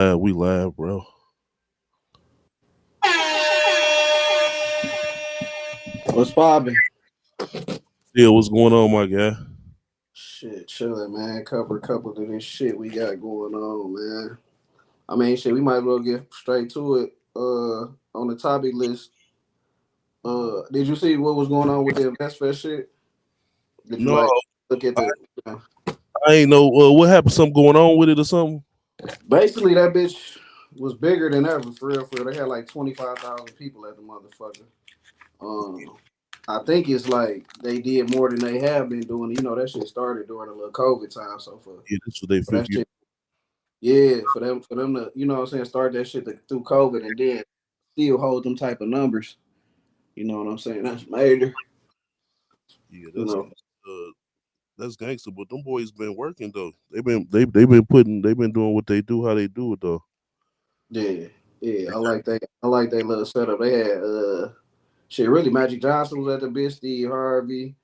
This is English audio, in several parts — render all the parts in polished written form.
We live, bro. What's poppin'? Yeah, what's going on, my guy? Shit, chillin', man. Cover a couple of this shit we got going on, man. I mean, shit, we might as well get straight to it. On the topic list, did you see what was going on with the InvestFest shit? Did you No, like look at the? You know, I ain't know what happened. Something going on with it or something. basically, that bitch was bigger than ever, for real. For real, they had like 25,000 people at the motherfucker. Um, I think it's like they did more than they have been doing. You know, that shit started during a little COVID time, so Yeah, that's what they for that figured. shit. Yeah, for them to, you know what I'm saying, start that shit through COVID and then still hold them type of numbers. You know what I'm saying? That's major. Yeah, You know. that's gangster. But them boys been working though. They've been doing what they do, how they do it though. Yeah. Yeah. I like that little setup. They had shit really Magic Johnson was at the bitch, Steve Harvey.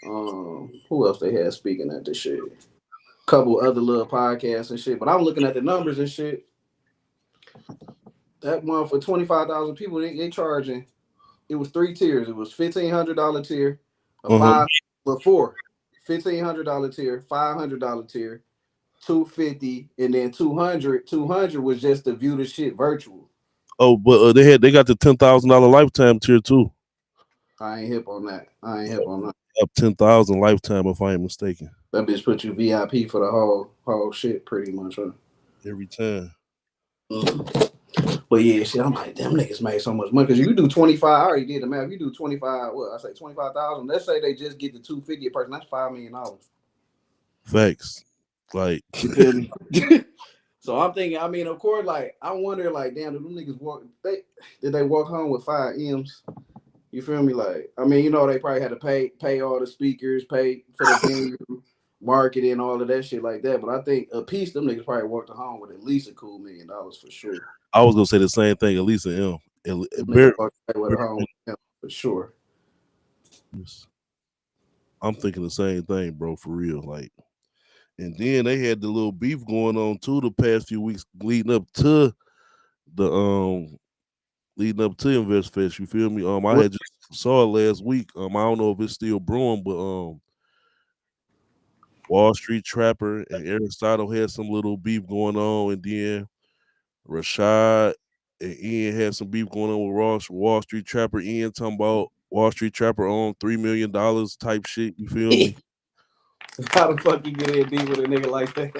Who else they had speaking at this shit? Couple other little podcasts and shit. But I'm looking at the numbers and shit. That one for 25,000 people, they charging. It was three tiers. It was $1,500 tier, a Uh huh. five, but four. $1,500 tier, $500 tier, 250, and then 200. 200 was just to view the shit virtual. Oh, but they got the $10,000 lifetime tier too. I ain't hip on that. I ain't hip on that. Up 10,000 lifetime if I ain't mistaken. That bitch put you VIP for the whole shit, pretty much. Huh? Every time. Mhm. But yeah, shit, I'm like, them niggas made so much money because you do 25. I already did the math. You do 25. What I say, 25,000. Let's say they just get the 250 a person. That's $5 million. Facts. Like You feel me? So I'm thinking. I mean, of course, like I wonder, like, damn, did them niggas walk? Did they walk home with 5 M's? You feel me? Like, I mean, they probably had to pay all the speakers, pay for the venue, marketing, all of that shit like that. But I think a piece them niggas probably walked home with at least a cool $1 million for sure. I was gonna say the same thing. At least M. Them niggas Bare, walked away with a bare home with them for sure. minimum. I'm thinking the same thing, bro. For real, like. And then they had the little beef going on too the past few weeks the leading up to Invest Fest. You feel me? I What? had just saw it last week. I don't know if it's still brewing, but Wall Street Trapper and Aristotle had some little beef going on, and then Rashad and Ian had some beef going on with Wall Street Trapper. Ian talking about Wall Street Trapper on $3 million type shit. You feel me? How the fuck you get in deep with a nigga like that?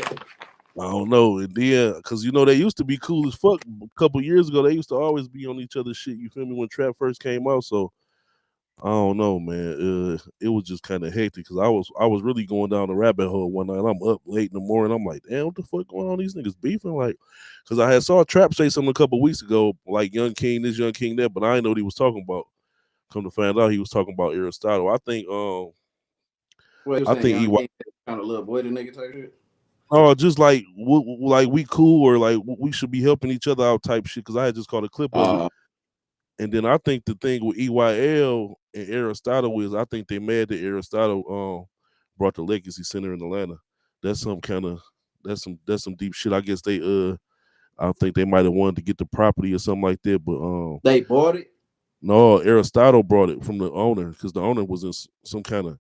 I don't know. And then, because they used to be cool as fuck a couple years ago. They used to always be on each other's shit. You feel me? When Trap first came out, so I don't know, man. It was just kind of hectic because I was really going down the rabbit hole one night. I'm up late in the morning. I'm like, damn, what the fuck going on? These niggas beefing, like, because I had saw Trap say something a couple weeks ago, like Young King this, Young King that, but I didn't know what he was talking about. Come to find out, he was talking about Aristotle. What you I saying, think young EY. king, kind of little boy, the nigga type shit? Oh, just like we cool or like we should be helping each other out type shit. Because I had just caught a clip of it, Uh, and then I think the thing with EYL and Aristotle is I think they mad that Aristotle brought the Legacy Center in Atlanta. That's some kind of that's some deep shit. I guess I think they might have wanted to get the property or something like that, but they bought it. no, Aristotle brought it from the owner because the owner was in some kind of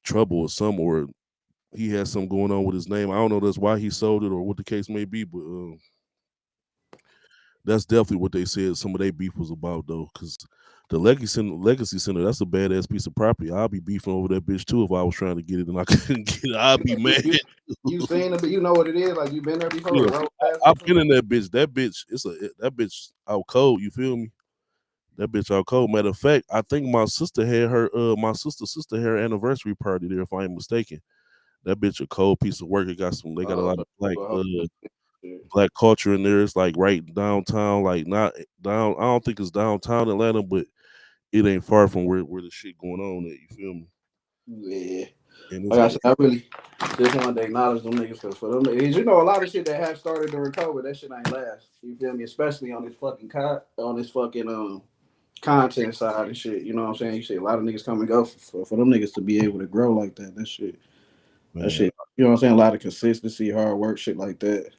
trouble or some or he had something going on with his name. I don't know that's why he sold it or what the case may be, but that's definitely what they said some of their beef was about though, because the Legacy Center, that's a badass piece of property. I'll be beefing over that bitch too if I was trying to get it and I couldn't get it. I'd be You, mad. you you seen it, but you know what it is. Like you been there before. Yeah, Or road past it I've before. been in that bitch. That bitch, that bitch out cold. You feel me? That bitch out cold. Matter of fact, I think my sister had her anniversary party there. If I ain't mistaken, that bitch a cold piece of work. They got a Oh, lot of well, shit. black culture in there. It's like right downtown, like not down. I don't think it's downtown Atlanta, but it ain't far from where the shit going on. At, you feel me? Yeah. And Like it's I said, I really just wanted to acknowledge them niggas because for them niggas, a lot of shit that have started during COVID, that shit ain't last. You feel me? Especially on this fucking content side and shit. You know what I'm saying? You see a lot of niggas come and go for them niggas to be able to grow like that. That shit. That man, shit. You know what I'm saying? A lot of consistency, hard work, shit like that.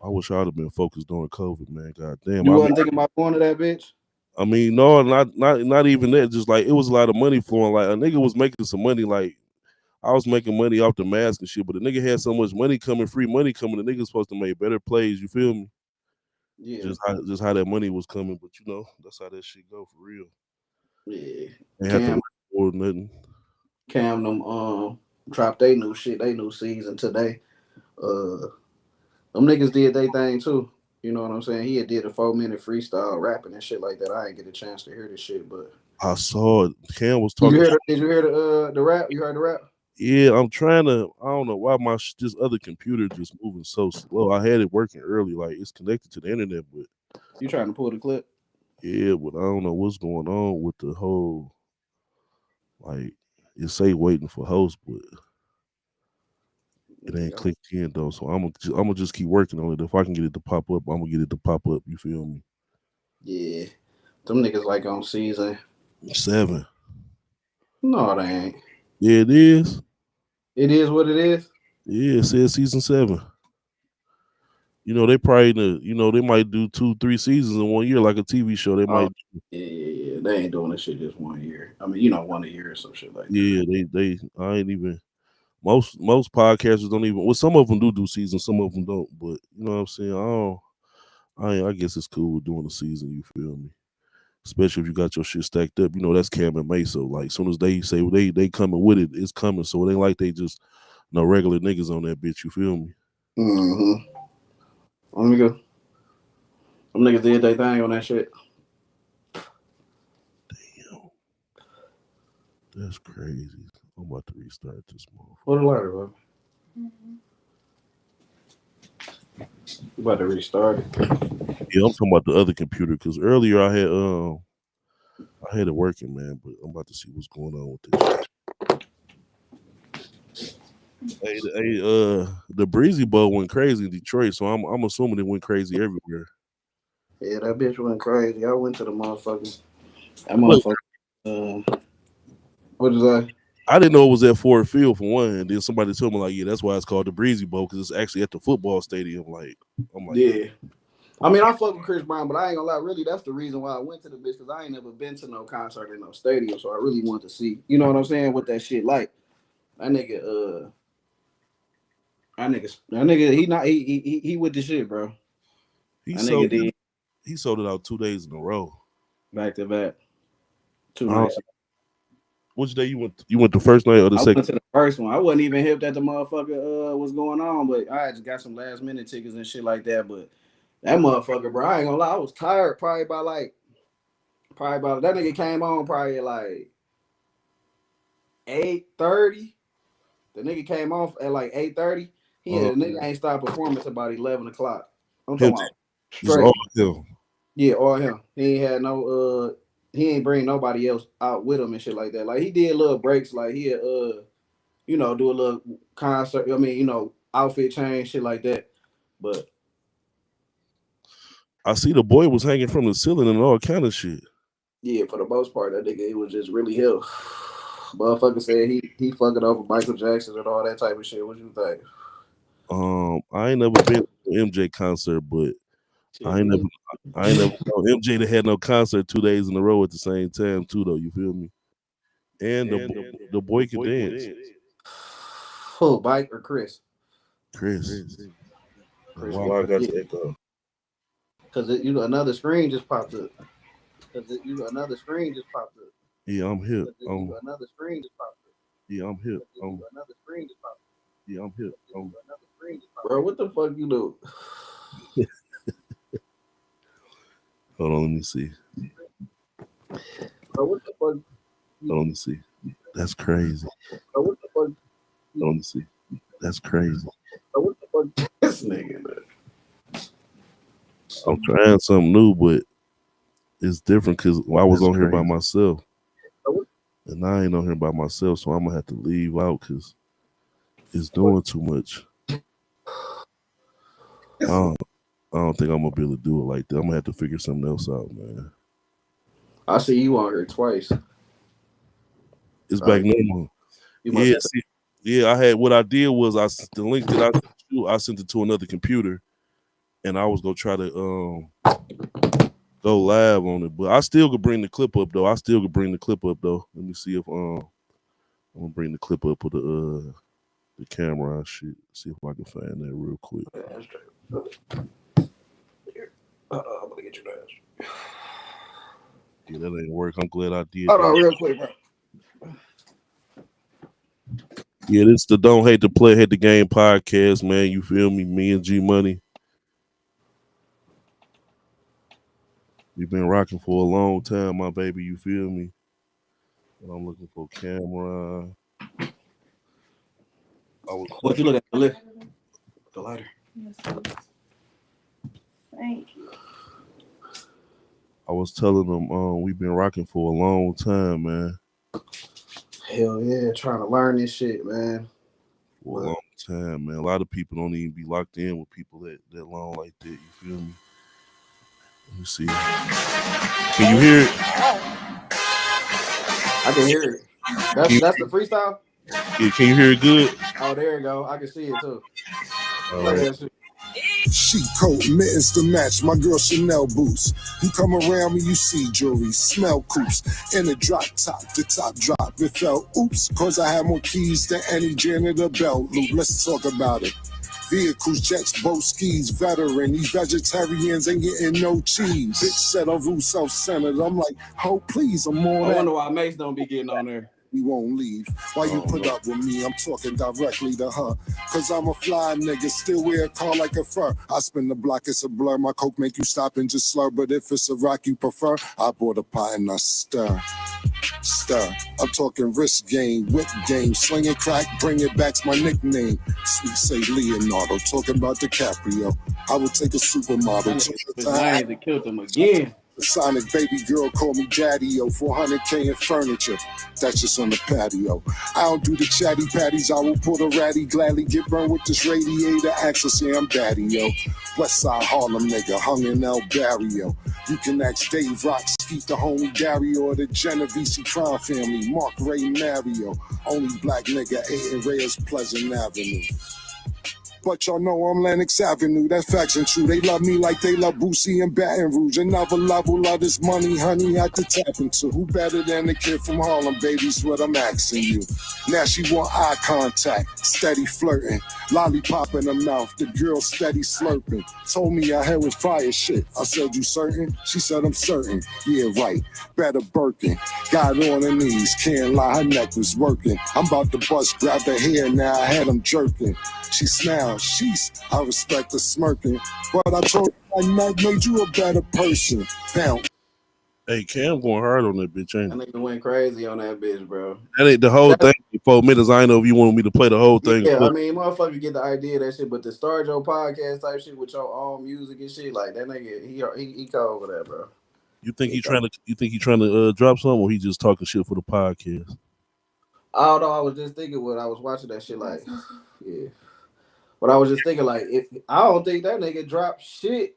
I wish I'd have been focused during COVID, man. God damn. You wasn't thinking about going to that bitch? I mean, no, not even that. Just like it was a lot of money flowing. Like a nigga was making some money. Like I was making money off the mask and shit, but the nigga had so much money coming, free money coming. The nigga's supposed to make better plays. You feel me? Yeah. Just how that money was coming. But you know, that's how that shit go for real. Yeah. Ain't have to work for nothing. Cam them dropped they new shit, they new season today. Them niggas did they thing too. You know what I'm saying? He had did a 4-minute freestyle rapping and shit like that. I didn't get a chance to hear this shit, but I saw it. Cam was did you talking. hear did you hear the rap? You heard the rap? Yeah, I'm trying to. I don't know why this other computer just moving so slow. I had it working early, like it's connected to the internet, but You trying to pull the clip? yeah, but I don't know what's going on with the whole. Like it say waiting for host, but it ain't clicked in though. So I'm gonna just keep working on it. If I can get it to pop up, I'm gonna get it to pop up. You feel me? Yeah. Them niggas like on season 7. No, they ain't. Yeah, it is. It is what it is. Yeah, it says season 7. You know, they probably they might do 2-3 seasons in 1 year, like a TV show. They might. Yeah. They ain't doing this shit just 1 year. I mean, 1 a year or some shit like that. Yeah, they. I ain't even. Most podcasters don't even. Well, some of them do seasons, some of them don't. But you know what I'm saying. I guess it's cool with doing a season. You feel me? Especially if you got your shit stacked up. You know that's Cam and May. So like, soon as they say they coming with it, it's coming. So it ain't like they just no regular niggas on that bitch. You feel me? Mm-hmm. Let me go. Them niggas did their thing on that shit. Damn, that's crazy. I'm about to restart this motherfucker. What a lighter, bro. You about to restart it. Yeah, I'm talking about the other computer because earlier I had it working, man. But I'm about to see what's going on with this. The Breezy Bowl went crazy in Detroit, so I'm assuming it went crazy everywhere. Yeah, that bitch went crazy. I went to the motherfucker. That Look, motherfucker. What is that? I didn't know it was at Ford Field for one, and then somebody told me like, yeah, that's why it's called the Breezy Bowl because it's actually at the football stadium. Like, I'm like, yeah. I mean, I fuck with Chris Brown, but I ain't gonna lie. Really, that's the reason why I went to the bitch because I ain't never been to no concert in no stadium, so I really want to see. You know what I'm saying? What that shit like? That nigga, that nigga, he with the shit, bro. he That nigga did sold it out 2 days in a row, back to back, 2 nights. Which day you went? You went the first night or the I second? went to the first one. I wasn't even hip that the motherfucker was going on, but I just got some last minute tickets and shit like that. But that motherfucker, bro, I ain't gonna lie, I was tired probably by that nigga came on probably like 8:30. The nigga came off at like 8:30. The nigga ain't stopped performing until about 11 o'clock. I'm talking about Just straight. all him. Yeah, all him. He ain't had no he ain't bring nobody else out with him and shit like that. Like he did little breaks, like he do a little concert. I mean, outfit change, shit like that. But I see the boy was hanging from the ceiling and all kind of shit. yeah, for the most part, that nigga, it was just really him. Motherfucker said he fucking over Michael Jackson and all that type of shit. What you think? I ain't never been to an MJ concert, but I ain't never know MJ that had no concert 2 days in a row at the same time too, though. You feel me? And the boy could dance. Who, Mike or Chris? Chris. Why I got the echo? Because another screen just popped up. Yeah, I'm here. Another screen just popped up. Yeah, I'm here. Another screen just popped up. Yeah, I'm here. Bro, what the fuck you do? Hold on, let me see. Bro, what the fuck? Hold on, let me see. That's crazy. Bro, what the fuck? Hold on, let me see. That's crazy. Bro, what the fuck? This nigga, man. I'm trying something new, but it's different because I was on here by myself. And I ain't on here by myself, so I'm gonna have to leave out because it's doing too much. I don't think I'm gonna be able to do it like that. I'm gonna have to figure something else out, man. I see you on here twice. It's back normal. Yeah, I had what I did was the link that I sent it to another computer, and I was gonna try to go live on it, but I still could bring the clip up though. Let me see if I'm gonna bring the clip up with the camera and shit. See if I can find that real quick. I'm gonna get your ass. Yeah, that ain't work. I'm glad I did. Hold on, real quick, bro. Yeah, this the Don't Hate to Play, Hate the Game podcast, man. You feel me? Me and G Money. We've been rocking for a long time, my baby. You feel me? And I'm looking for camera. What you look at? The lift? The lighter. Thank you. I was telling them we've been rocking for a long time, man. Hell yeah, trying to learn this shit, man. For a long time, man. A lot of people don't even be locked in with people that long like that. You feel me? Let me see. Can you hear it? I can hear it. That's the freestyle? Yeah, can you hear it good? Oh, there you go. I can see it too. Sheet coat, mittens to match my girl Chanel boots. You come around me, you see jewelry, smell coops. In a drop top, the top drop, it fell. Oops, cause I had more keys than any janitor belt loop. Let's talk about it. Vehicles, jets, boat skis, veteran. These vegetarians ain't getting no cheese. Bitch said I'm Rue self-centered. I'm like, oh please, I'm on I that. wonder why Mace don't be getting on there. We won't leave. Why you put up with me? I'm talking directly to her. Cause I'm a fly nigga, still wear a car like a fur. I spin the block, it's a blur. My coke make you stop and just slur. But if it's a rock you prefer, I bought a pot and I stir. I'm talking wrist game, whip game, slinging crack, bring it back's my nickname. Sweet say Leonardo, talking about DiCaprio. I would take a supermodel. They killed him again. The Sonic baby girl call me daddy-o, 400K in furniture, that's just on the patio. I don't do the chatty patties, I will pull the ratty, gladly get burned with this radiator access, yeah, I'm daddy-o. Westside Harlem nigga, hung in El Barrio. You can ask Dave Rock, Skeet the homie Gary, or the Genovese crime family, Mark Ray Mario. Only black nigga, 8 in Reyes Pleasant Avenue. But y'all know I'm Lennox Avenue, that's facts and true. They love me like they love Boosie and Baton Rouge. Another level of this money, honey, had to tap into. Who better than the kid from Harlem, baby's what I'm asking you. Now she want eye contact, steady flirting. Lollipop in her mouth, the girl steady slurping. Told me I had with fire shit. I said, you certain? She said, I'm certain. Yeah, right. Better Birkin. Got on her knees, can't lie, her neck was working. I'm about to bust, grab her hair, now I had him jerking. She smiled, I respect her smirking. But I told her I made you a better person. Now, hey, Cam going hard on that bitch, ain't That nigga went crazy on that bitch, bro. That ain't the whole thing. 4 minutes. I ain't know if you wanted me to play the whole thing. Yeah, I mean, motherfucker get the idea of that shit, but to start your podcast type shit with your own music and shit, like that nigga, he cold over that, bro. You think he trying to drop something, or he just talking shit for the podcast? I don't know. I was just thinking when I was watching that shit, like, yeah. But I was just thinking, like, I don't think that nigga dropped shit.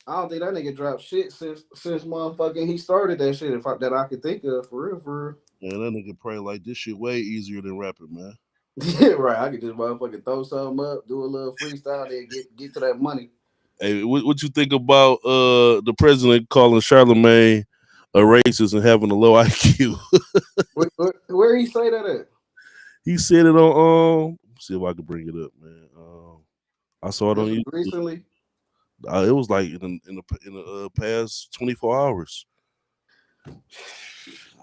I don't think that nigga dropped shit since motherfucking he started that shit. That I could think of for real. Man, that nigga pray like this shit way easier than rapping, man. Yeah, right. I could just motherfucking throw something up, do a little freestyle, then get to that money. Hey, what you think about the president calling Charlemagne a racist and having a low IQ? Where he say that at? He said it on see if I can bring it up, man. I saw it on YouTube recently. It was like in the past 24 hours. I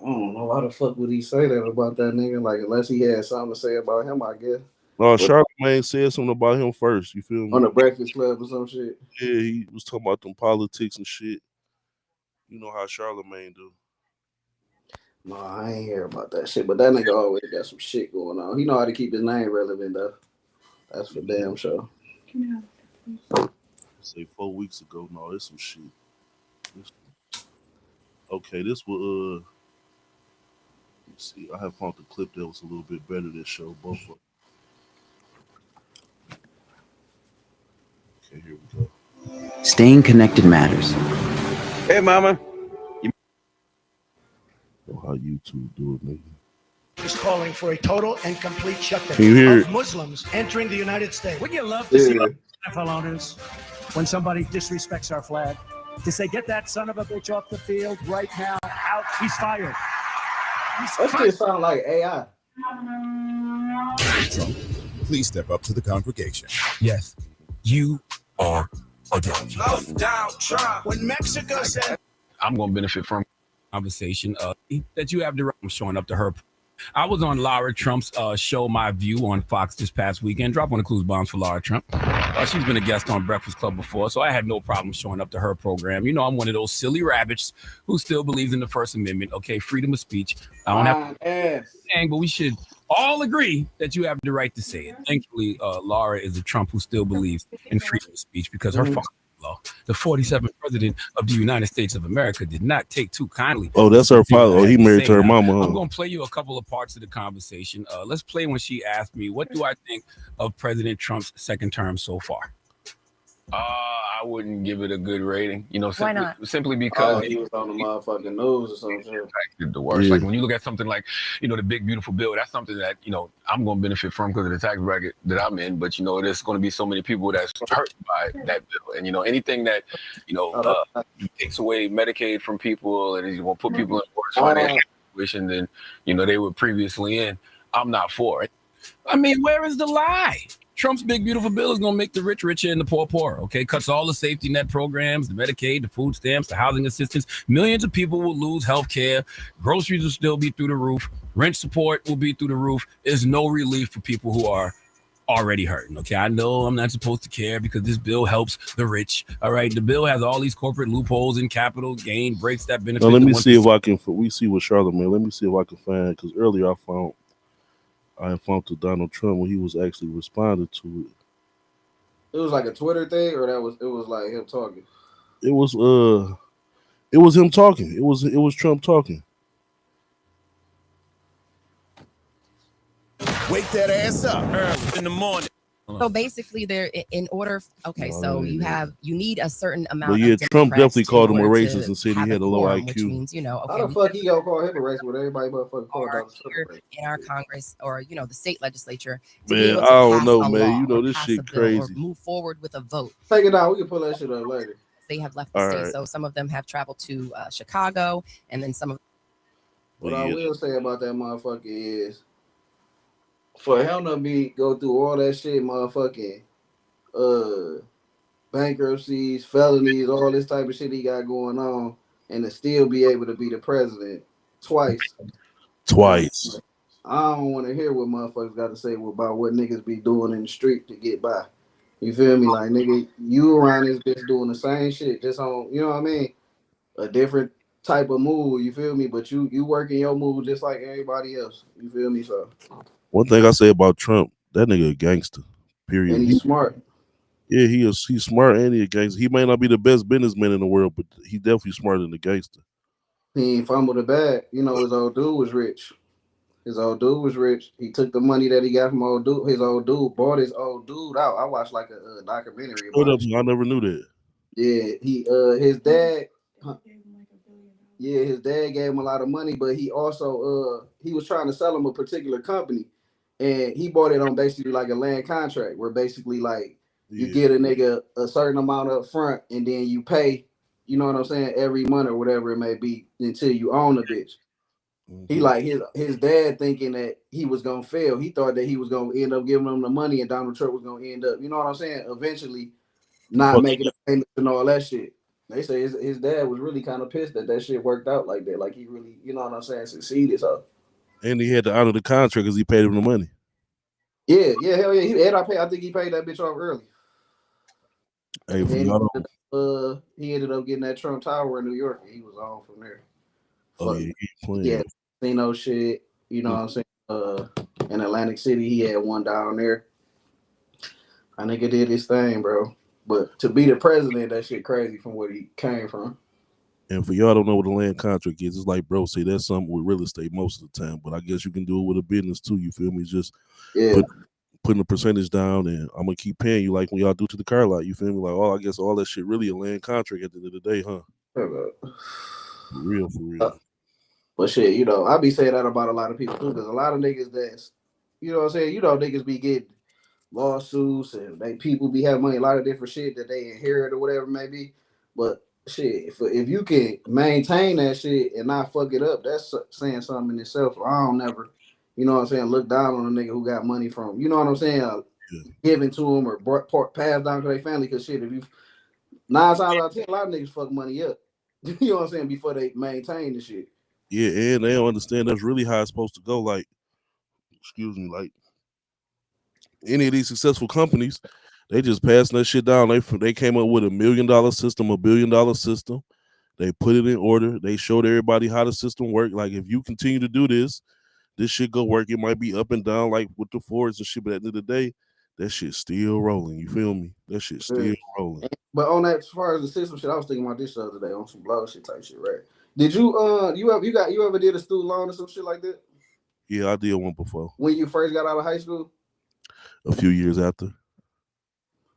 don't know why the fuck would he say that about that nigga? Like, unless he had something to say about him, I guess. No, Charlemagne said something about him first. You feel me? On the Breakfast Club or some shit. Yeah, he was talking about them politics and shit. You know how Charlemagne do. No, I ain't hear about that shit. But that nigga always got some shit going on. He know how to keep his name relevant though. That's for damn sure. Say 4 weeks ago. No, it's some shit. Okay, this was let's see. I have found the clip that was a little bit better that show both of them. Okay, here we go. Staying connected matters. Hey, mama. How YouTube do it, nigga. Is calling for a total and complete shutdown of Muslims entering the United States. Would you love to Yeah. see NFL owners, when somebody disrespects our flag, to say, get that son of a bitch off the field right now, out, he's fired. That shit sound like AI. Trump, please step up to the congregation. Yes, you are adult. When Mexico said, I'm going to benefit from conversation that you have the right. I'm showing up to her. I was on Lara Trump's show, My View, on Fox this past weekend. Drop one of the clues bombs for Lara Trump. She's been a guest on Breakfast Club before, so I had no problem showing up to her program. You know, I'm one of those silly rabbits who still believes in the First Amendment. Okay, freedom of speech. I don't have to say, but we should all agree that you have the right to say it. Thankfully, Lara is a Trump who still believes in freedom of speech because her father, the 47th president of the United States of America, did not take too kindly. Oh, that's her father. Oh, he married to her mama. Huh? I'm going to play you a couple of parts of the conversation. Let's play when she asked me, what do I think of President Trump's second term so far? I wouldn't give it a good rating. You know, Why not? Simply because he was on the motherfucking news or something. The worst. Yeah. Like when you look at something like, you know, the big beautiful bill, that's something that, you know, I'm going to benefit from because of the tax bracket that I'm in. But you know, there's going to be so many people that's hurt by that bill, and you know, anything that, you know, takes away Medicaid from people and you will put people in worse financial situation than, you know, they were previously in. I'm not for it. I mean, where is the lie? Trump's big, beautiful bill is going to make the rich richer and the poor poorer, okay? Cuts all the safety net programs, the Medicaid, the food stamps, the housing assistance. Millions of people will lose health care. Groceries will still be through the roof. Rent support will be through the roof. There's no relief for people who are already hurting, okay? I know I'm not supposed to care because this bill helps the rich, all right? The bill has all these corporate loopholes and capital gain breaks that benefit. Now, let me see if I can, we see what Charlamagne, let me see if I can find, because earlier I found to Donald Trump when he was actually responding to it. It was like a Twitter thing, or it was like him talking. It was him talking. It was Trump talking. Wake that ass up early in the morning. So basically, they're in order. Okay, so you need a certain amount. But yeah, of Trump definitely called him a Democrats racist and said he had a low quorum, IQ. Which means, you know, okay, how the fuck he gonna call him a racist when everybody motherfucking called Donald Trump in our Congress or you know the state legislature? To Man, be able to I don't pass know, a man. law You know or this pass shit a bill or crazy. move forward with a vote. Take it down. We can pull that shit up later. They have left the state, so some of them have traveled to Chicago, and then some of. What I will say about that motherfucker is, for him to go through all that shit, motherfucking bankruptcies, felonies, all this type of shit he got going on, and to still be able to be the president twice. I don't want to hear what motherfuckers got to say about what niggas be doing in the street to get by. You feel me? Like, nigga, you around this bitch doing the same shit, just on, you know what I mean? A different type of move, you feel me? But you working your move just like everybody else. You feel me? So one thing I say about Trump, that nigga a gangster. Period. And he's smart. Yeah, he's smart and he a gangster. He may not be the best businessman in the world, but he definitely smarter than the gangster. He ain't fumbled the bag. You know, his old dude was rich. He took the money that he got from old dude. His old dude bought his old dude out. I watched like a documentary about it. I never knew that. Yeah, his dad. Yeah, his dad gave him a lot of money, but he also he was trying to sell him a particular company, and he bought it on basically like a land contract, where basically like you get a nigga a certain amount up front, and then you pay, you know what I'm saying, every month or whatever it may be until you own the bitch. He like his dad thinking that he was gonna fail. He thought that he was gonna end up giving him the money, and Donald Trump was gonna end up, you know what I'm saying, eventually not making the payments and all that shit. They say his dad was really kind of pissed that shit worked out like that. Like he really, you know what I'm saying, succeeded. So. And he had to honor the contract because he paid him the money. Yeah, hell yeah. I think he paid that bitch off early. Hey, he ended up getting that Trump Tower in New York, and he was on from there. Oh yeah, he playing. Yeah, casino shit. You know what I'm saying? In Atlantic City, he had one down there. I nigga did his thing, bro. But to be the president, that shit crazy from where he came from. And for y'all don't know what a land contract is, it's like bro say that's something with real estate most of the time. But I guess you can do it with a business too. You feel me? Just putting a percentage down, and I'm gonna keep paying you like when y'all do to the car lot. You feel me? Like, I guess all that shit really a land contract at the end of the day, huh? For real. But shit, you know, I be saying that about a lot of people too, because a lot of niggas that's, you know what I'm saying, you know, niggas be getting lawsuits and people be having money, a lot of different shit that they inherit or whatever it may be. But shit, if you can maintain that shit and not fuck it up, that's saying something in itself. I don't never, you know what I'm saying, look down on a nigga who got money from, you know what I'm saying, given to him or passed down to their family. Because shit, if you 9 times out of 10, a lot of niggas fuck money up. You know what I'm saying, before they maintain the shit. Yeah, and they don't understand that's really how it's supposed to go. Like, excuse me, like any of these successful companies, they just passing that shit down. They came up with $1 million system, $1 billion system. They put it in order. They showed everybody how the system worked. Like, if you continue to do this shit go work. It might be up and down like with the Fords and shit, but at the end of the day, that shit's still rolling. You feel me? That shit's still rolling. But on that, as far as the system shit, I was thinking about this the other day on some blow shit type shit, right? Did you you ever did a student loan or some shit like that? Yeah, I did one before. When you first got out of high school? A few years after.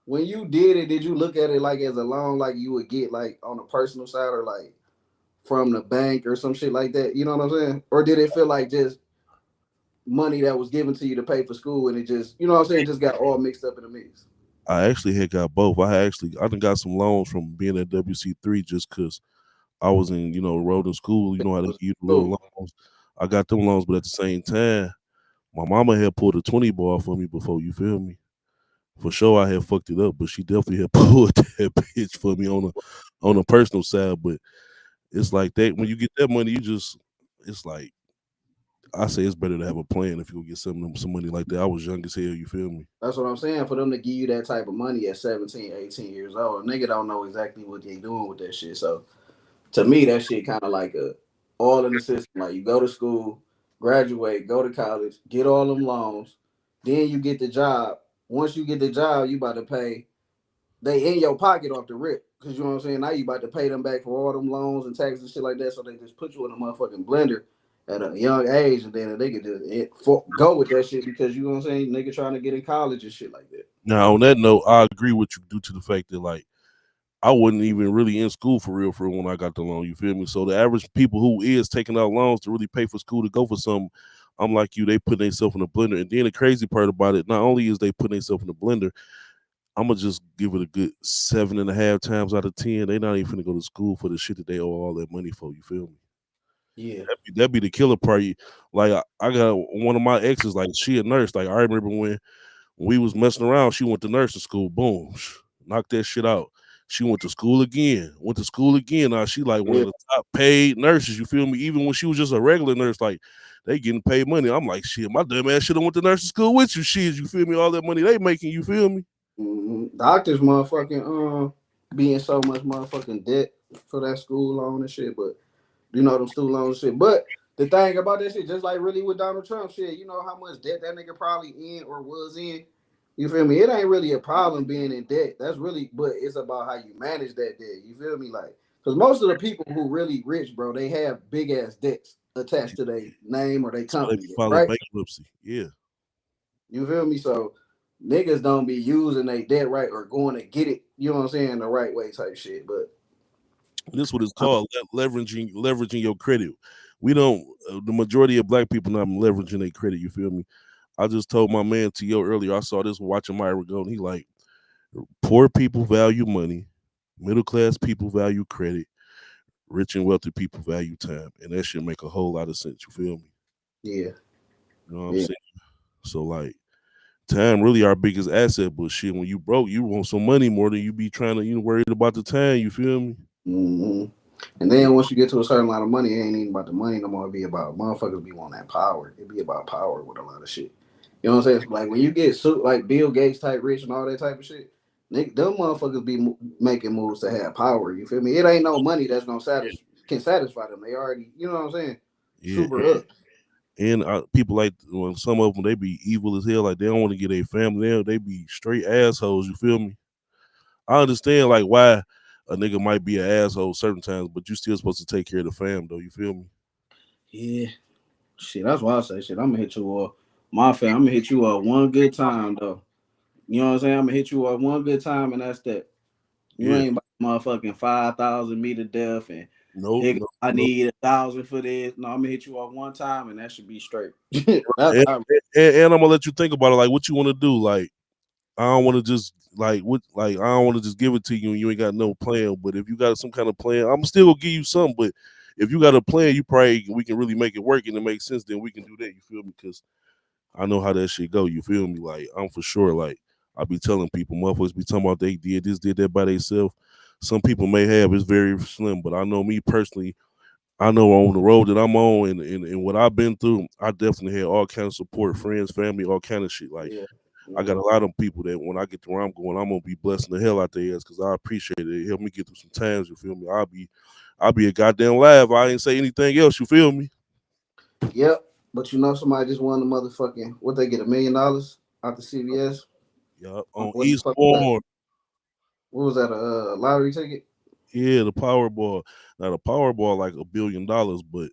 When you did it, did you look at it like as a loan, like you would get like on a personal side or like from the bank or some shit like that? You know what I'm saying? Or did it feel like just money that was given to you to pay for school and it just, you know what I'm saying, just got all mixed up in the mix? I actually had got both. I done got some loans from being at WC3 just because I was in, enrolled in school. You know how they give you the little loans. I got them loans, but at the same time, my mama had pulled a 20 ball for me before, you feel me? For sure, I had fucked it up, but she definitely had pulled that bitch for me on a personal side. But it's like that when you get that money, it's like I say it's better to have a plan if you go get some money like that. I was young as hell, you feel me? That's what I'm saying. For them to give you that type of money at 17, 18 years old, a nigga don't know exactly what they doing with that shit. So to me, that shit kind of like all in the system. Like you go to school, graduate, go to college, get all them loans, then you get the job. Once you get the job, you about to pay. They in your pocket off the rip, because you know what I'm saying. Now you about to pay them back for all them loans and taxes and shit like that. So they just put you in a motherfucking blender at a young age, and then they could just go with that shit because you know what I'm saying. Nigga trying to get in college and shit like that. Now on that note, I agree with you due to the fact that like I wasn't even really in school for real when I got the loan. You feel me? So the average people who is taking out loans to really pay for school to go for something, I'm like you, they put themselves in a blender. And then the crazy part about it, not only is they putting themselves in a blender, I'm gonna just give it a good 7.5 times out of 10. They not even finna go to school for the shit that they owe all that money for. You feel me? Yeah, that'd be the killer part. Like I got one of my exes, like she a nurse. Like I remember when we was messing around, she went to nursing school. Boom, knocked that shit out. She went to school again. Now she like one of the top paid nurses. You feel me? Even when she was just a regular nurse, like they getting paid money. I'm like, shit, my dumb ass should have went to nursing school with you. Shit, you feel me? All that money they making, you feel me? Mm-hmm. Doctors motherfucking being so much motherfucking debt for that school loan and shit, but you know them student loans and shit. But the thing about that shit, just like really with Donald Trump shit, you know how much debt that nigga probably in or was in. You feel me? It ain't really a problem being in debt. That's really, but it's about how you manage that debt. You feel me? Like, because most of the people who really rich, bro, they have big ass debts attached to their name or their company, right? Bankruptcy. Yeah. You feel me? So niggas don't be using their debt right or going to get it, you know what I'm saying, the right way type shit. But this is what it's called, leveraging your credit. We don't. The majority of black people not leveraging their credit. You feel me? I just told my man T.O. earlier. I saw this watching Myra go, and he like, poor people value money, middle class people value credit, rich and wealthy people value time, and that should make a whole lot of sense. You feel me? yeah, you know what I'm saying. So like, time really our biggest asset. But shit, when you broke, you want some money more than you be trying to worried about the time. You feel me? Mm-hmm. And then once you get to a certain amount of money, it ain't even about the money no more. It be about motherfuckers be wanting that power. It be about power with a lot of shit. You know what I'm saying? Like when you get like Bill Gates type rich and all that type of shit, them motherfuckers be making moves to have power. You feel me? It ain't no money that's gonna satisfy them. They already, you know what I'm saying? Yeah. Super up. And people like some of them, they be evil as hell. Like they don't want to get a family. They be straight assholes. You feel me? I understand like why a nigga might be an asshole certain times, but you still supposed to take care of the fam though. You feel me? Yeah. Shit, that's why I say shit. I'm gonna hit you up. My fam, I'm gonna hit you up one good time though. You know what I'm saying? I'm gonna hit you up one good time and that's that. You ain't motherfucking 5,000 me to death and I need 1,000 for this. No, I'm gonna hit you up one time and that should be straight. And I'm gonna let you think about it. Like what you want to do. Like I don't want to just I don't want to just give it to you and you ain't got no plan. But if you got some kind of plan, I'm still gonna give you something. But if you got a plan, we can really make it work and it makes sense. Then we can do that. You feel me? Because I know how that shit go. You feel me? Like I'm for sure. Like I be telling people, motherfuckers be talking about they did this, did that by themselves. Some people may have, it's very slim, but I know me personally. I know on the road that I'm on and what I've been through, I definitely had all kind of support, friends, family, all kind of shit. Like Yeah. I got a lot of people that when I get to where I'm going, I'm gonna be blessing the hell out their ass because I appreciate it. It helped me get through some times. You feel me? I'll be a goddamn laugh. I ain't say anything else. You feel me? Yep. But you know somebody just won the motherfucking what they get $1 million out the CVS. Yeah, on What the fuck was that? Eastbourne. What was that? A lottery ticket? Yeah, the Powerball. Now the Powerball like $1 billion, but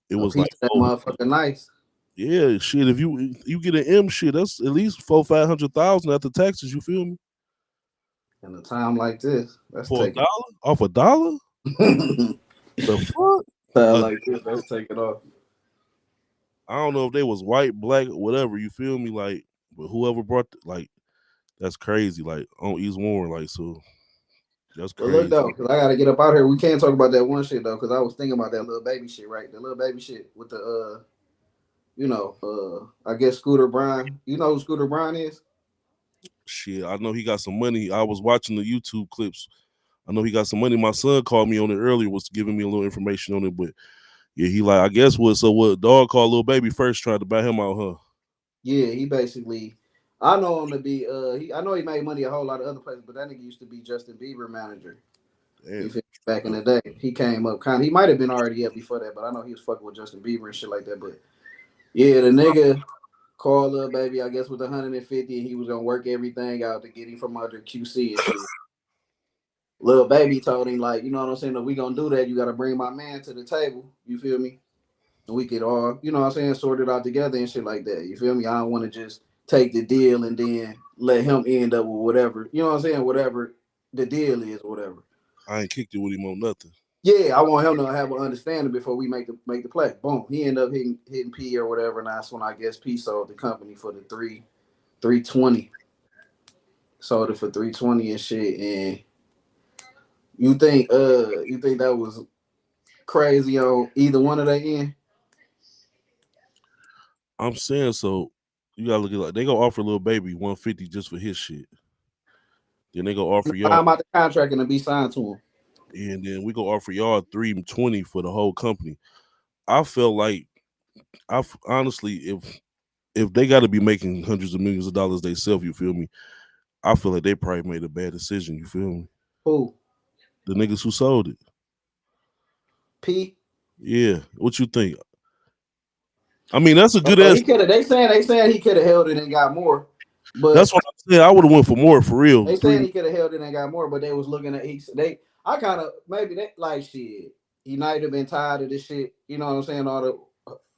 it A was piece like of that motherfucker nice. yeah, shit. If you get an M shit, that's at least 400,000-500,000 after taxes. You feel me? In a time like this, that's For taking $1 off $1? The fuck? time like this, let's take it off. I don't know if they was white, black, whatever. You feel me? Like, but whoever brought that's crazy. Like on East Warren, like so. That's But look crazy. though, because I gotta get up out here. We can't talk about that one shit though, because I was thinking about that little baby shit, right? The little baby shit with the I guess Scooter Braun. You know who Scooter Braun is? Shit, I know he got some money. I was watching the YouTube clips. I know he got some money. My son called me on it earlier, was giving me a little information on it, but yeah, he like I guess what dog called little baby first tried to buy him out, huh? Yeah, he basically. I know him to be. I know he made money a whole lot of other places, but that nigga used to be Justin Bieber manager. Damn. Back in the day, he came up kind of. He might have been already up before that, but I know he was fucking with Justin Bieber and shit like that. But yeah, the nigga called little baby, I guess, with 150, and he was gonna work everything out to get him from under QC and shit. Little baby told him like, you know what I'm saying? If we gonna do that, you gotta bring my man to the table. You feel me? And we could all, you know what I'm saying, sort it out together and shit like that. You feel me? I don't want to just take the deal and then let him end up with whatever, you know what I'm saying, whatever the deal is, whatever. I ain't kicked it with him on nothing. Yeah, I want him to have an understanding before we make the play. Boom. He ended up hitting P or whatever, and that's when I guess P sold the company for the 320. Sold it for 320 and shit. And you think that was crazy on either one of their end? I'm saying so. You gotta look at they gonna offer little baby 150 just for his shit. Then they gonna offer y'all. I'm about the contract and to be signed to him. And then we gonna offer y'all 320 for the whole company. I felt like honestly, if they got to be making hundreds of millions of dollars themselves, you feel me? I feel like they probably made a bad decision. You feel me? Who? The niggas who sold it. P. Yeah. What you think? I mean, that's a good ass. They saying he could have held it and got more. But that's what I'm saying. I would have went for more for real. They saying he could have held it and got more, but they was looking at I kind of maybe they like shit. He might have been tired of this shit. You know what I'm saying? All the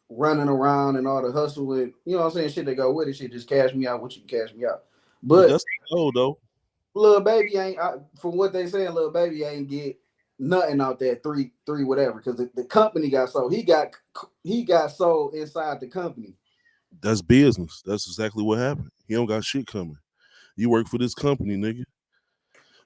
running around and all the hustle with, you know what I'm saying? Shit that go with it. Shit, just cash me out. What you can cash me out. But that's old though. Little baby ain't. From what they saying, little baby ain't get nothing out that three whatever because the company got sold. He got sold inside the company. That's business. That's exactly what happened. He don't got shit coming. You work for this company, nigga.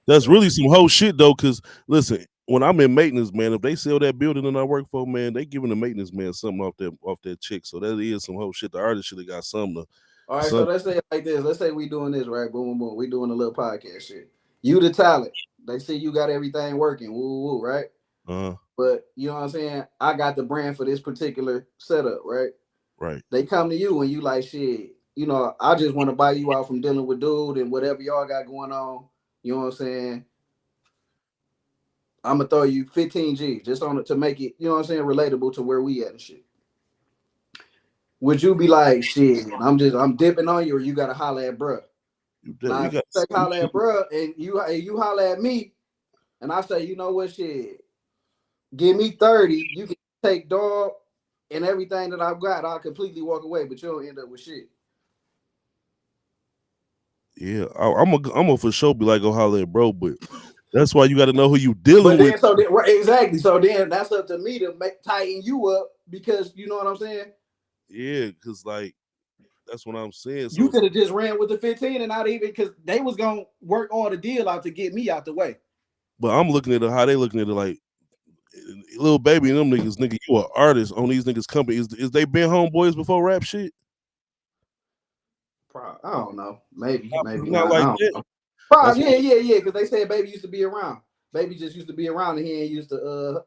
That's really some whole shit though. Cause listen, when I'm in maintenance, man, if they sell that building and I work for, man, they giving the maintenance man something off that check. So that is some whole shit. The artist should have got something. All right, so let's say it like this. Let's say we doing this, right? Boom, boom, boom. We doing a little podcast shit. You the talent. They see you got everything working. Woo, woo, right? But you know what I'm saying? I got the brand for this particular setup, right? Right. They come to you and you like, shit, you know, I just want to buy you out from dealing with dude and whatever y'all got going on. You know what I'm saying? I'm gonna throw you 15 G's just on it to make it, you know what I'm saying, relatable to where we at and shit. Would you be like, shit, I'm dipping on you, or you gotta holler at bruh? Now, if you say holler at bruh and you holler at me, and I say, you know what, shit, give me 30, you can take dog and everything that I've got, I'll completely walk away, but you'll end up with shit. Yeah, I'm a for sure be like, go holler at bro, but that's why you got to know who you dealing with. Exactly. So then that's up to me to tighten you up because you know what I'm saying? Yeah, because like That's what I'm saying. So you could have just ran with the 15 and not even because they was gonna work all the deal out to get me out the way. But I'm looking at it how they looking at it like Lil Baby and them niggas, nigga, you an artist on these niggas' company. Is they been homeboys before rap shit? I don't know. Maybe Not not. like I don't that. know. Probably, yeah. Because they said Baby used to be around. Baby just used to be around, and he ain't used to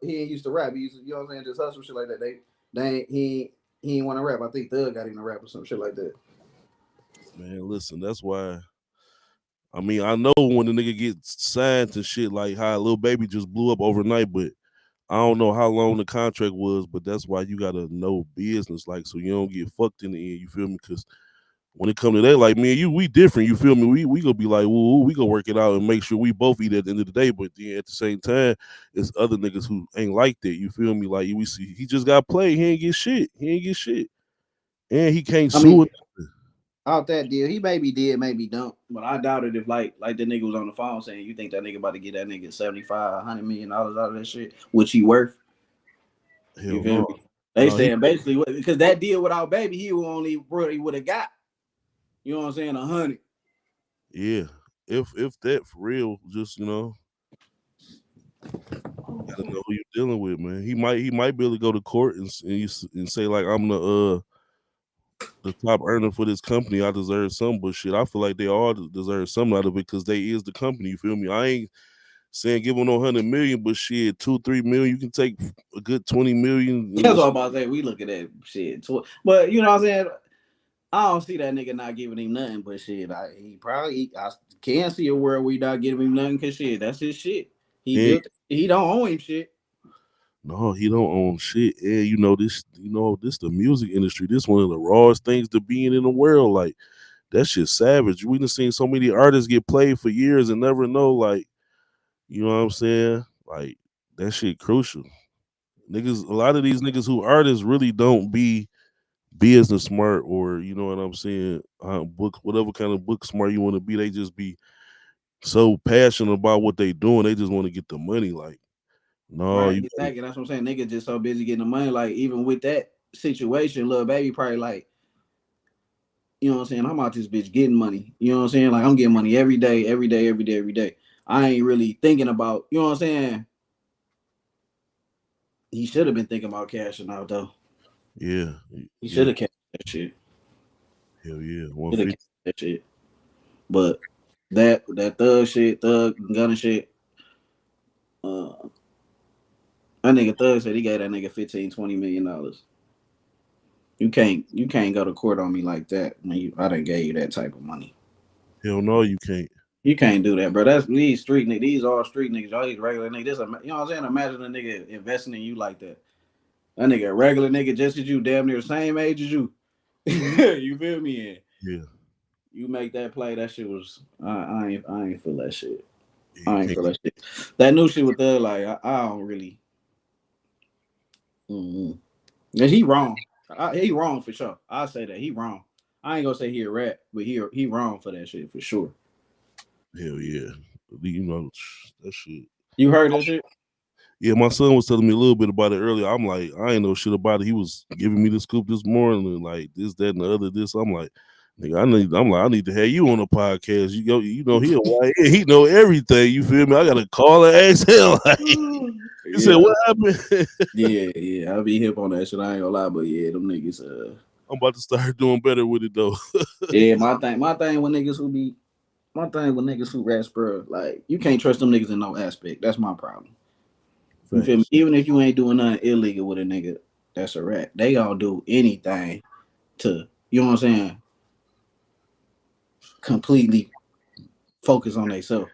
rap. He used to, you know what I'm saying, just hustle shit like that. He ain't want to rap. I think Thug got him to rap or some shit like that. Man, listen, that's why. I mean, I know when the nigga gets signed to shit like how Lil Baby just blew up overnight, but I don't know how long the contract was. But that's why you gotta know business, like, so you don't get fucked in the end. You feel me? Because when it come to that, like me and you, we different. You feel me? We gonna be like, woo, we gonna work it out and make sure we both eat at the end of the day. But then at the same time, it's other niggas who ain't like that. You feel me? Like we see, he just got played. He ain't get shit. And he can't I sue mean, it. out that deal, he maybe did, maybe don't. But I doubt it if like the nigga was on the phone saying, you think that nigga about to get that nigga $75, $100 million out of that shit, which he worth. Hell You feel no. me? They No, saying basically because that deal without Baby, he would have got, you know what I'm saying, 100. yeah. If that for real, just gotta know who you're dealing with, man. He might be able to go to court and say like I'm the top earner for this company. I deserve some, but shit, I feel like they all deserve something out of it because they is the company. You feel me? I ain't saying give them no 100 million, but shit, 2-3 million, you can take a good 20 million. That's all I'm about to say. We look at that shit. But you know what I'm saying? I don't see that nigga not giving him nothing, but shit, I can see a world where he not giving him nothing because shit, that's his shit. He don't owe him shit. No, he don't own shit. And this the music industry. This one of the rawest things to be in the world. Like that shit savage. We done seen so many artists get played for years and never know, like, you know what I'm saying? Like that shit crucial. Niggas, a lot of these niggas who artists really don't be business smart, or you know what I'm saying, book whatever kind of book smart you want to be. They just be so passionate about what they doing. They just want to get the money. Like, no, Right, you exactly. That's what I'm saying. Nigga just so busy getting the money. Like, even with that situation, Lil Baby probably like, you know what I'm saying? I'm out this bitch getting money. You know what I'm saying? Like, I'm getting money every day, every day, every day, every day. I ain't really thinking about, you know what I'm saying? He should have been thinking about cashing out though. yeah, He should have cashed that shit. hell yeah, Should have 150. cashed that shit. But that thug gunning shit, that nigga Thug said he gave that nigga $15-20 million. You can't go to court on me like that when I done gave you that type of money. Hell no, you can't. You can't do that, bro. That's these street niggas. These all street niggas. All these regular niggas. You know what I'm saying? Imagine a nigga investing in you like that. That nigga a regular nigga just as you, damn near the same age as you. You feel me? And Yeah, you make that play. That shit was. I ain't feel that shit. yeah, you I ain't can't. feel that shit. That new shit with Thug, like I don't really. Mm-hmm. And he wrong. He wrong for sure. I'll say that he wrong. I ain't gonna say he a rat, but he wrong for that shit for sure. Hell yeah, you know that shit. You heard that shit? Yeah, my son was telling me a little bit about it earlier. I'm like, I ain't know shit about it. He was giving me the scoop this morning, and like this, that, and the other. This, I'm like, nigga, I need to have you on the podcast. You know, he a YN, he know everything. You feel me? I gotta call and ask him. Like, he said, Yeah, what happened? yeah. I'll be hip on that shit. I ain't gonna lie, but yeah, them niggas. I'm about to start doing better with it though. Yeah, my thing with niggas who rats, bro. Like you can't trust them niggas in no aspect. That's my problem. You feel me? Thanks. Even if you ain't doing nothing illegal with a nigga, that's a rat. They all do anything to, you know what I'm saying, completely focus on themselves.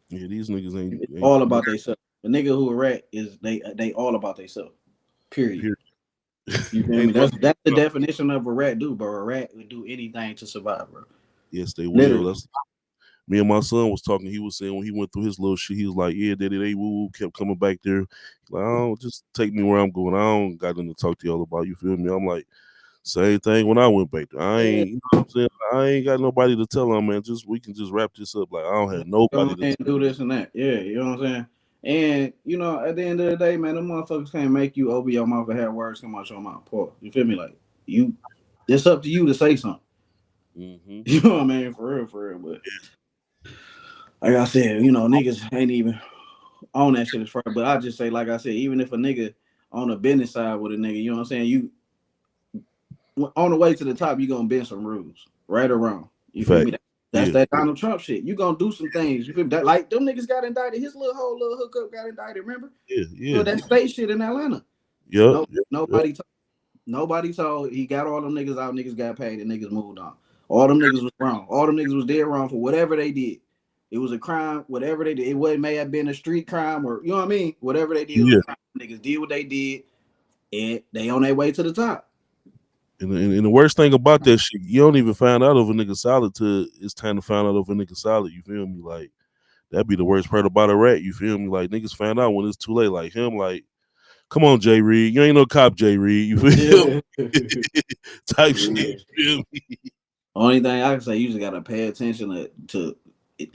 Yeah, these niggas ain't All about themselves. The nigga who a rat is they all about themselves. Period. here. You feel me? Ain't That's nobody, the definition of a rat, dude, bro. A rat would do anything to survive, bro. yes, they will. Literally. That's me and my son was talking. He was saying when he went through his little shit, he was like, "Yeah, daddy, they woo kept coming back there. Like, oh, just take me where I'm going. I don't got nothing to talk to y'all about. You feel me?" I'm like, same thing when I went back there. I ain't, you know what I'm saying? I ain't got nobody to tell them, man. We can just wrap this up. Like I don't have nobody to Do this and that. Yeah, you know what I'm saying? And you know, at the end of the day, man, them motherfuckers can't make you open your mouth and have words come out your mouth. Paul. You feel me? Like you it's up to you to say something. Mm-hmm. You know what I mean? For real. But like I said, you know, niggas ain't even on that shit as far. But I just say, like I said, even if a nigga on the business side with a nigga, you know what I'm saying? You on the way to the top, you gonna bend some rules, right or wrong. You feel me? That's that Donald Trump shit. You gonna do some things. You feel me? That, like them niggas got indicted. His little hookup got indicted. Remember? Yeah. That state shit in Atlanta. Yep. Nobody told. He got all them niggas out. Niggas got paid and niggas moved on. All them niggas was wrong. All them niggas was dead wrong for whatever they did. It was a crime. Whatever they did, it may have been a street crime or you know what I mean. Whatever they did, was a crime. Niggas did what they did, and they on their way to the top. And the worst thing about that shit, you don't even find out if a nigga solid till it's time to find out if a nigga solid. You feel me? Like that'd be the worst part about a rat. You feel me? Like niggas find out when it's too late. Like him, like, come on, Jay Reed, you ain't no cop, Jay Reed. You feel me? Type shit. You feel me? Only thing I can say, you just gotta pay attention to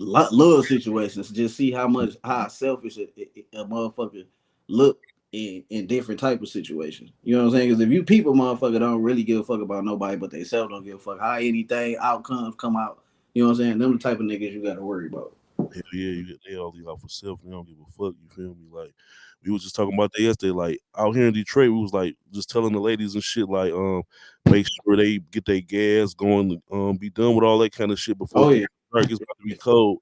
little situations. Just see how selfish a motherfucker look in different type of situations. You know what I'm saying? Because if you people motherfucker don't really give a fuck about nobody but they self don't give a fuck how anything outcomes come out. You know what I'm saying? Them the type of niggas you gotta worry about. Hell yeah, they all leave out for self. They don't give a fuck. You feel me? Like we was just talking about that yesterday. Like out here in Detroit, we was like just telling the ladies and shit, like make sure they get their gas going, be done with all that kind of shit before it's dark. It's about to be cold.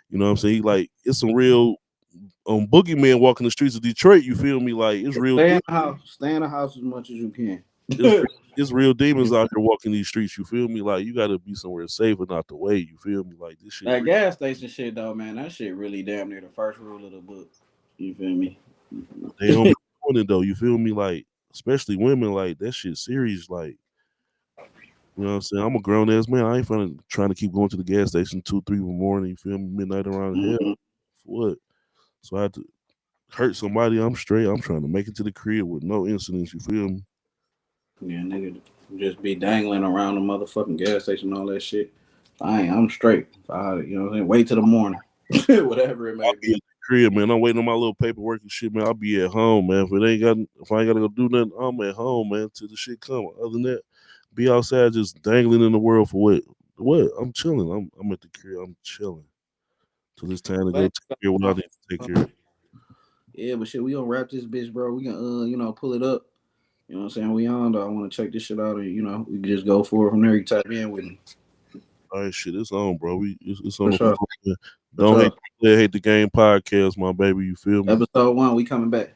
You know what I'm saying? Like it's some real boogeyman walking the streets of Detroit. You feel me? Like it's real. Stay in the house as much as you can. It's real demons out here walking these streets. You feel me? Like you got to be somewhere safe and out the way. You feel me? Like this shit. That gas station shit though, man. That shit really damn near the first rule of the book. You feel me? They don't be doing it though. You feel me? Like especially women. Like that shit serious. Like you know what I'm saying? I'm a grown ass man. I ain't trying to keep going to the gas station 2, 3 in the morning. You feel me? Midnight around hell. For what? So I had to hurt somebody. I'm straight. I'm trying to make it to the crib with no incidents. You feel me? Yeah, nigga, just be dangling around the motherfucking gas station and all that shit. I'm straight. You know what I'm saying? Wait till the morning. Whatever it may be. Crib, man. I'm waiting on my little paperwork and shit, man. I'll be at home, man. If I ain't gotta go do nothing, I'm at home, man, till the shit come. Other than that, be outside just dangling in the world for what? What? I'm chilling. I'm at the crib. I'm chilling. Till it's time to go take care of what I need to take care of. Yeah, but shit, we gonna wrap this bitch, bro. We gonna pull it up. You know what I'm saying? We on though. I want to check this shit out, and we can just go forward from there. You type in with me. All right, shit, it's on, bro. It's on. Sure. Don't hate the game podcast, my baby. You feel me? Episode 1, we coming back.